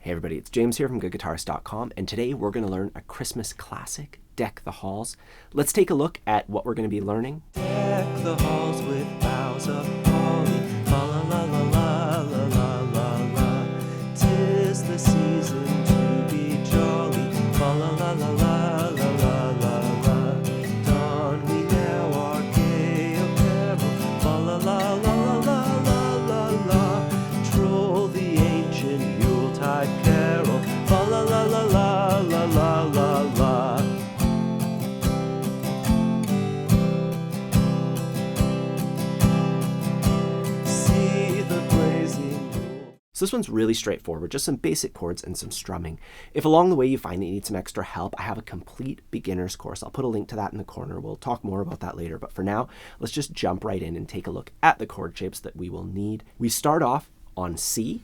Hey everybody, it's James here from GoodGuitarist.com, and today we're going to learn a Christmas classic, Deck the Halls. Let's take a look at what we're going to be learning. Deck the halls with boughs of holly, la la la la la la la la la. 'Tis the season to be jolly, la la la la la la la la la. Don we now our gay apparel, la la la la la la la la. Troll the ancient Yuletide carol, la la la la la la la la la. So this one's really straightforward, just some basic chords and some strumming. If along the way you find that you need some extra help, I have a complete beginner's course. I'll put a link to that in the corner. We'll talk more about that later, but for now, let's just jump right in and take a look at the chord shapes that we will need. We start off on C,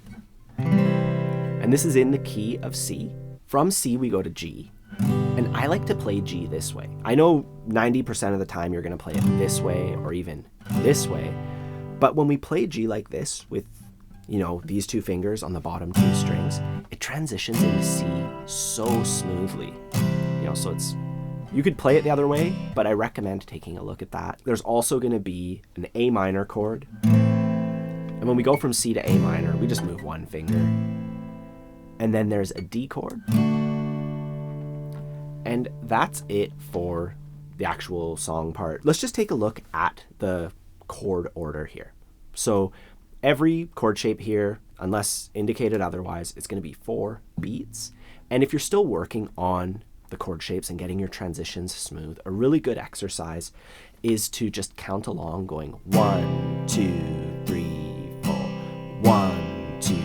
and this is in the key of C. From C, we go to G, and I like to play G this way. I know 90% of the time you're gonna play it this way or even this way, but when we play G like this with these two fingers on the bottom two strings, it transitions into C so smoothly. So you could play it the other way, but I recommend taking a look at that. There's also going to be an A minor chord. And when we go from C to A minor, we just move one finger. And then there's a D chord. And that's it for the actual song part. Let's just take a look at the chord order here. So every chord shape here, unless indicated otherwise, it's going to be 4 beats. And if you're still working on the chord shapes and getting your transitions smooth, a really good exercise is to just count along going 1, 2, 3, 4, 1, 2,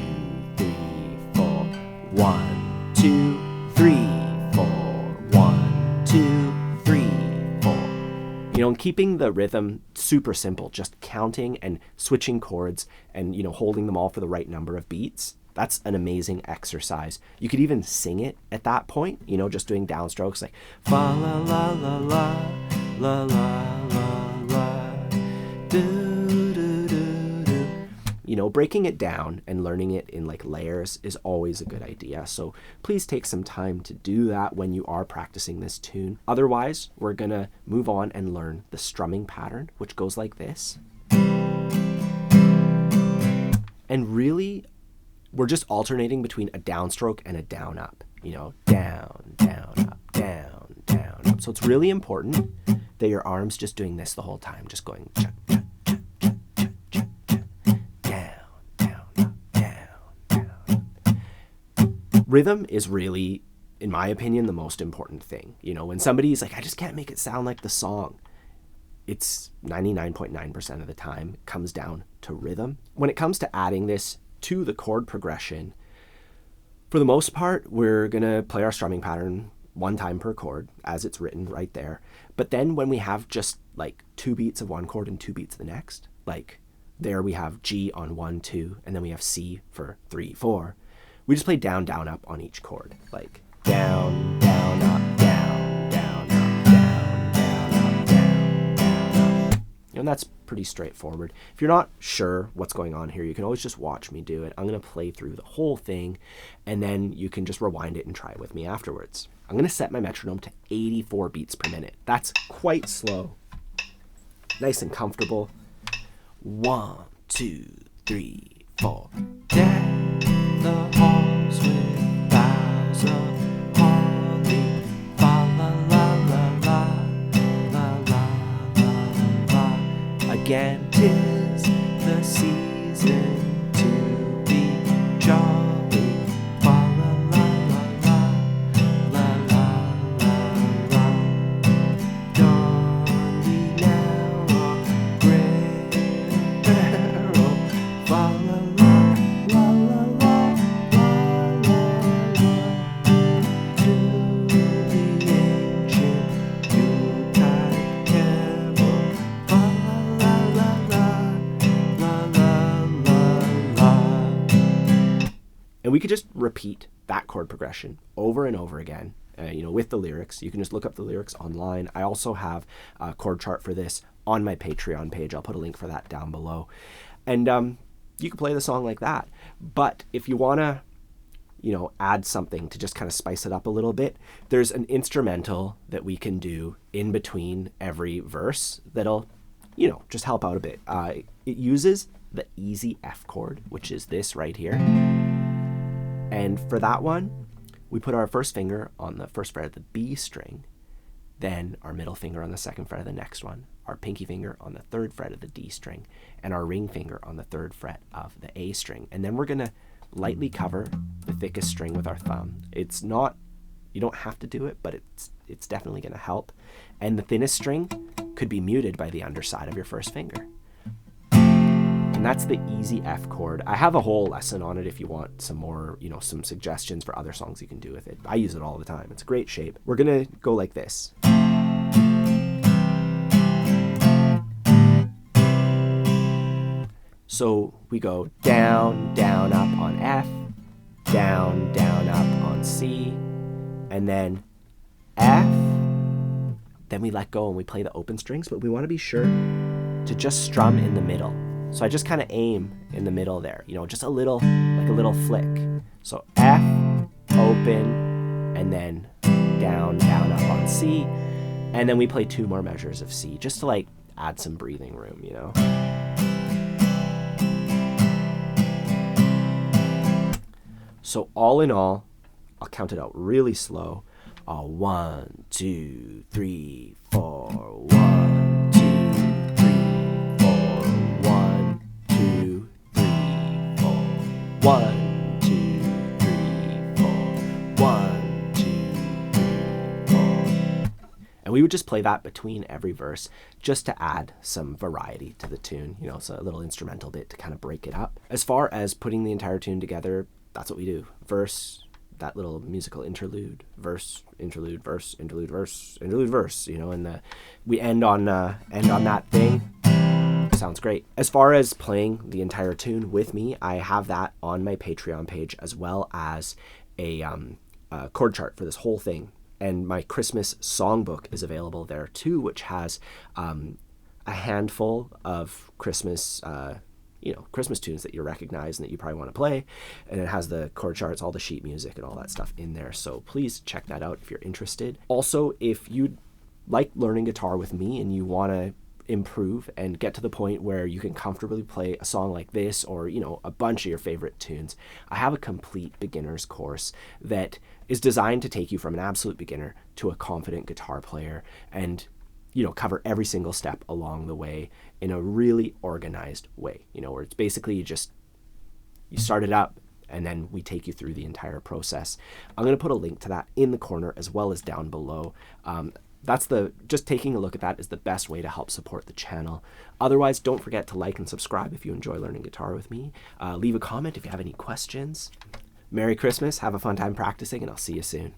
3, 4, 1, 2, 3, 4, 1, 2, 3, 4. And keeping the rhythm super simple, just counting and switching chords and, holding them all for the right number of beats. That's an amazing exercise. You could even sing it at that point, just doing downstrokes like fa la la la la la la la la do do do do. Breaking it down and learning it in like layers is always a good idea. So please take some time to do that when you are practicing this tune. Otherwise, we're gonna move on and learn the strumming pattern, which goes like this. And really, we're just alternating between a downstroke and a down up. Down, down, up, down, down, up. So it's really important that your arm's just doing this the whole time, just going chuck, chuck, chuck, chuck, chuck, chuck, chuck, down, down, up, down, down. Rhythm is really, in my opinion, the most important thing. When somebody's like, I just can't make it sound like the song, it's 99.9% of the time comes down to rhythm. When it comes to adding this to the chord progression, for the most part, we're going to play our strumming pattern one time per chord as it's written right there. But then when we have just like 2 beats of one chord and 2 beats of the next, like there we have G on 1, 2, and then we have C for 3, 4. We just play down, down, up on each chord, like down, down, up, down, down, up, down, down, up, down, down, up. And that's pretty straightforward. If you're not sure what's going on here, you can always just watch me do it. I'm going to play through the whole thing, and then you can just rewind it and try it with me afterwards. I'm going to set my metronome to 84 beats per minute. That's quite slow. Nice and comfortable. 1, 2, 3, 4. Deck the halls with boughs of holly, fa la la la la la la la la. Again, 'tis the season to be jolly, fa la la la la la la la la. Don we now our gray apparel, fa la la la la la la la la. To the ancient Yuletide carol, fa la la la la la la la. and we could just repeat that chord progression over and over again, with the lyrics. You can just look up the lyrics online. I also have a chord chart for this on my Patreon page. I'll put a link for that down below. And you can play the song like that. But if you want to add something to just kind of spice it up a little bit, there's an instrumental that we can do in between every verse that'll, just help out a bit. It uses the easy F chord, which is this right here. And for that one, we put our first finger on the first fret of the B string, then our middle finger on the second fret of the next one, our pinky finger on the third fret of the D string, and our ring finger on the third fret of the A string. And then we're going to lightly cover the thickest string with our thumb. It's not, you don't have to do it, but it's definitely going to help. And the thinnest string could be muted by the underside of your first finger. And that's the easy F chord. I have a whole lesson on it if you want some more, some suggestions for other songs you can do with it. I use it all the time. It's a great shape. We're going to go like this. So we go down, down, up on F, down, down, up on C, and then F. Then we let go and we play the open strings, but we want to be sure to just strum in the middle. So I just kind of aim in the middle there, just a little, like a little flick. So F, open, and then down, down, up on C, and then we play 2 more measures of C, just to add some breathing room, So all in all, I'll count it out really slow. 1, 2, 3, 4. 1, 2, 3, 4. 1, 2, 3, 4. 1, 2, 3, 4. 1, 2, 3, 4. And we would just play that between every verse just to add some variety to the tune. So a little instrumental bit to kind of break it up. As far as putting the entire tune together, that's what we do. Verse, that little musical interlude, verse, interlude, verse, interlude, verse, interlude, verse, and we end on that thing. Sounds great. As far as playing the entire tune with me, I have that on my Patreon page, as well as a chord chart for this whole thing. And my Christmas songbook is available there too, which has a handful of Christmas Christmas tunes that you recognize and that you probably want to play. And it has the chord charts, all the sheet music and all that stuff in there. So please check that out if you're interested. Also, if you'd like learning guitar with me and you want to improve and get to the point where you can comfortably play a song like this or, a bunch of your favorite tunes, I have a complete beginner's course that is designed to take you from an absolute beginner to a confident guitar player and cover every single step along the way in a really organized way, where it's basically you start it up and then we take you through the entire process. I'm going to put a link to that in the corner as well as down below. Just taking a look at that is the best way to help support the channel. Otherwise, don't forget to like and subscribe if you enjoy learning guitar with me. Leave a comment if you have any questions. Merry Christmas, have a fun time practicing, and I'll see you soon.